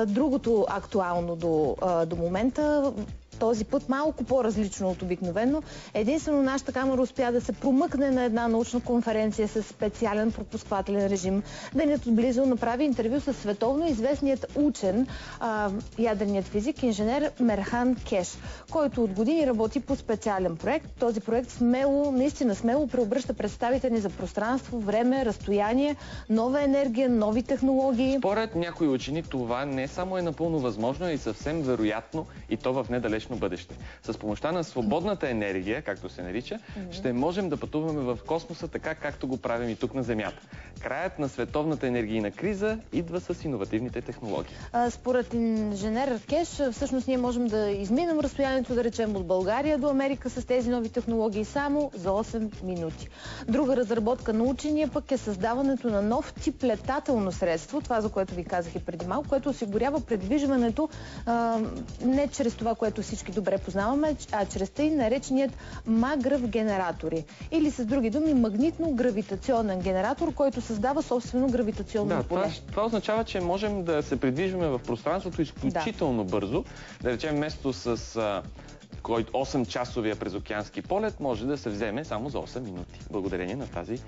Другото актуално до момента, този път малко по-различно от обикновено. Единствено нашата камера успя да се промъкне на една научна конференция с специален пропусквателен режим. Денят отблизо направи интервю с световно известният учен, ядреният физик, инженер Мерхан Кеш, който от години работи по специален проект. Този проект наистина смело преобръща представите ни за пространство, време, разстояние, нова енергия, нови технологии. Според някои учени това не само е напълно възможно, а и съвсем вероятно, и то в недалечно бъдеще. С помощта на свободната енергия, както се нарича, ще можем да пътуваме в космоса така, както го правим и тук на Земята. Краят на световната енергийна криза идва с иновативните технологии. Според инженер Кеш, всъщност ние можем да изминем разстоянието, да речем, от България до Америка с тези нови технологии само за 8 минути. Друга разработка на учения пък е създаването на нов тип летателно средство, това за което ви казах и преди малко, което осигурява предвижването не чрез това, което всички добре познаваме, а чрез тъй нареченият магръв генератори. Или с други думи, магнитно-гравитационен генератор, който създава собствено гравитационно поле. Това означава, че можем да се придвижваме в пространството изключително бързо. Да речем, вместо с 8-часовия презокеански полет може да се вземе само за 8 минути. Благодарение на тази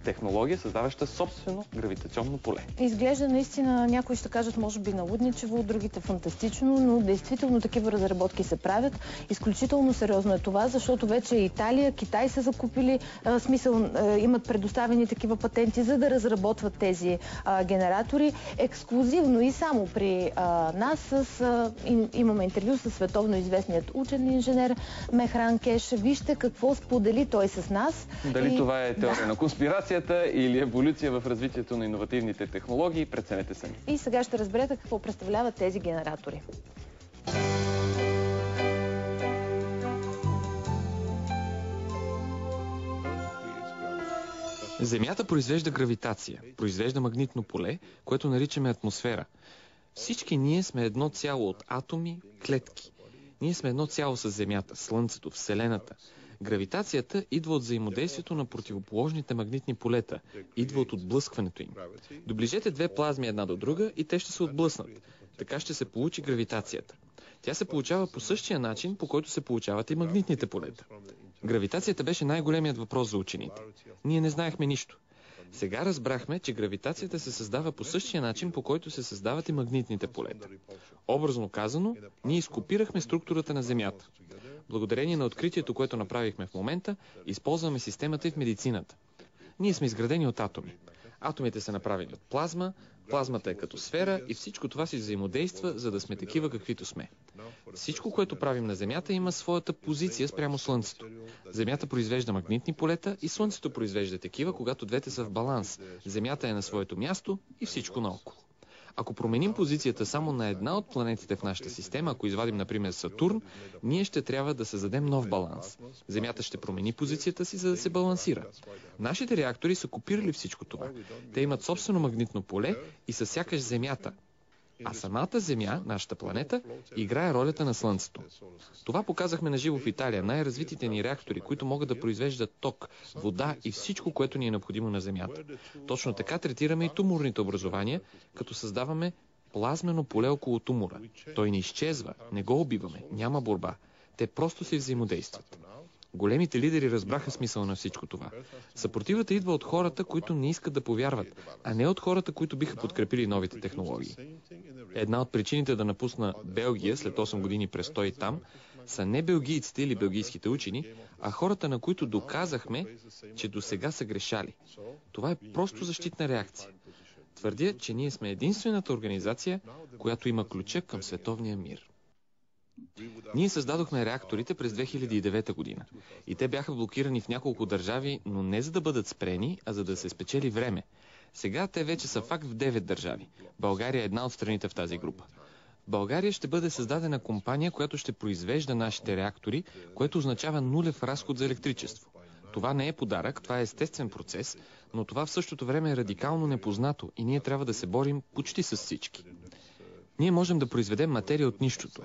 технология, създаваща собствено гравитационно поле. Изглежда наистина, някои ще кажат, може би налудничево, другите фантастично, но действително такива разработки се правят. Изключително сериозно е това, защото вече Италия, Китай са закупили, имат предоставени такива патенти, за да разработват тези генератори. Ексклузивно и само при нас имаме интервю с световно известният учен инженер Мерхан Кеш. Вижте какво сподели той с нас. Дали това е теория на конспирацията или еволюция в развитието на иновативните технологии, преценете сами. И сега ще разберете какво представляват тези генератори. Земята произвежда гравитация, произвежда магнитно поле, което наричаме атмосфера. Всички ние сме едно цяло от атоми, клетки. Ние сме едно цяло с Земята, Слънцето, Вселената. Гравитацията идва от взаимодействието на противоположните магнитни полета, идва от отблъскването им. Доближете две плазми една до друга и те ще се отблъснат. Така ще се получи гравитацията. Тя се получава по същия начин, по който се получават и магнитните полета. Гравитацията беше най-големият въпрос за учените. Ние не знаехме нищо. Сега разбрахме, че гравитацията се създава по същия начин, по който се създават и магнитните полета. Образно казано, ние изкопирахме структурата на Земята. Благодарение на откритието, което направихме в момента, използваме системата и в медицината. Ние сме изградени от атоми. Атомите са направени от плазма, плазмата е като сфера и всичко това си взаимодейства, за да сме такива каквито сме. Всичко, което правим на Земята, има своята позиция спрямо Слънцето. Земята произвежда магнитни полета и Слънцето произвежда такива, когато двете са в баланс. Земята е на своето място и всичко наоколо. Ако променим позицията само на една от планетите в нашата система, ако извадим, например, Сатурн, ние ще трябва да създадем нов баланс. Земята ще промени позицията си, за да се балансира. Нашите реактори са копирали всичко това. Те имат собствено магнитно поле и са сякаш Земята. А самата Земя, нашата планета, играе ролята на Слънцето. Това показахме на живо в Италия, най-развитите ни реактори, които могат да произвеждат ток, вода и всичко, което ни е необходимо на Земята. Точно така третираме и туморните образования, като създаваме плазмено поле около тумора. Той не изчезва, не го убиваме, няма борба. Те просто си взаимодействат. Големите лидери разбраха смисъл на всичко това. Съпротивата идва от хората, които не искат да повярват, а не от хората, които биха подкрепили новите технологии. Една от причините да напусна Белгия след 8 години престой там са не белгийците или белгийските учени, а хората, на които доказахме, че досега са грешали. Това е просто защитна реакция. Твърдя, че ние сме единствената организация, която има ключа към световния мир. Ние създадохме реакторите през 2009 година и те бяха блокирани в няколко държави, но не за да бъдат спрени, а за да се спечели време. Сега те вече са факт в 9 държави. България е една от страните в тази група. В България ще бъде създадена компания, която ще произвежда нашите реактори, което означава нулев разход за електричество. Това не е подарък, това е естествен процес, но това в същото време е радикално непознато и ние трябва да се борим почти с всички. Ние можем да произведем материя от нищото.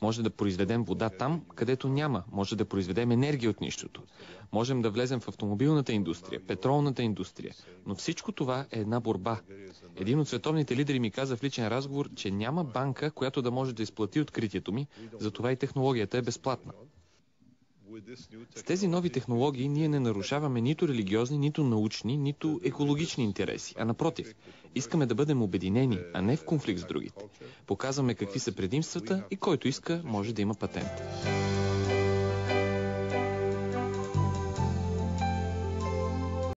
Може да произведем вода там, където няма. Може да произведем енергия от нищото. Можем да влезем в автомобилната индустрия, петролната индустрия. Но всичко това е една борба. Един от световните лидери ми каза в личен разговор, че няма банка, която да може да изплати откритието ми, затова и технологията е безплатна. С тези нови технологии ние не нарушаваме нито религиозни, нито научни, нито екологични интереси, а напротив, искаме да бъдем обединени, а не в конфликт с другите. Показваме какви са предимствата и който иска може да има патент.